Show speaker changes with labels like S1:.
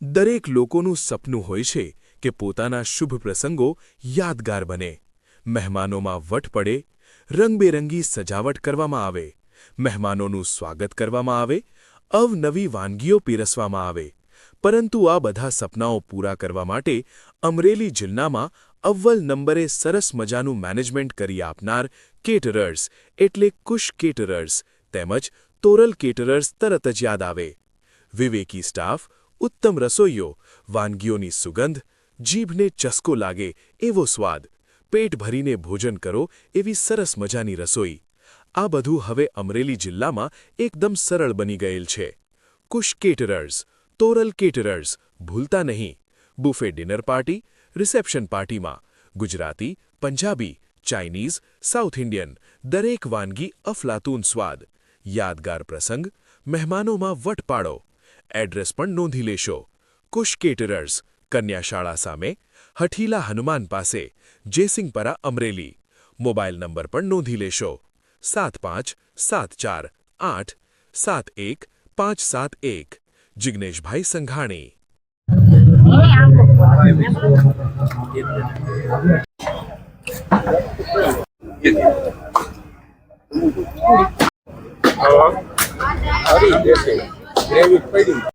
S1: દરેક લોકોનું સપનું હોય છે કે પોતાના શુભ પ્રસંગો યાદગાર બને, મહેમાનોમાં વટ પડે, રંગબેરંગી સજાવટ કરવામાં આવે, મહેમાનોનું સ્વાગત કરવામાં આવે, અવનવી વાનગીઓ પીરસવામાં આવે. પરંતુ આ બધા સપનાઓ પૂરા કરવા માટે અમરેલી જિલ્લામાં અવ્વલ નંબરે સરસ મજાનું મેનેજમેન્ટ કરી આપનાર કેટરર્સ એટલે કુશ કેટરર્સ તેમજ તોરલ કેટરર્સ તરત જ યાદ આવે. વિવેકી સ્ટાફ, ઉત્તમ રસોઈયો, વાનગીઓની સુગંધ, જીભને ચસ્કો લાગે એવો સ્વાદ, પેટ ભરીને ભોજન કરો એવી સરસ મજાની રસોઈ. આ બધું હવે અમરેલી જિલ્લામાં એકદમ સરળ બની ગયેલ છે. કુશ કેટરર્સ, તોરલ કેટરર્સ, ભૂલતા નહીં. બુફે ડિનર પાર્ટી, રિસેપ્શન પાર્ટીમાં Gujarati, Punjabi, Chinese, south Indian દરેક વાનગી અફલાતૂન સ્વાદ. યાદગાર પ્રસંગ, મહેમાનોમાં વટ પાડો. એડ્રેસ પણ નોંધી લેશો. કુશ કેટરર્સ, કન્યાશાળા સામે, હઠીલા હનુમાન પાસે, જેસિંગપરા અમરેલી. મોબાઈલ નંબર પણ નોંધી લેશો. 7574887157 જિગ્નેશભાઈ સંઘાણી.
S2: ગ્રેવી પડી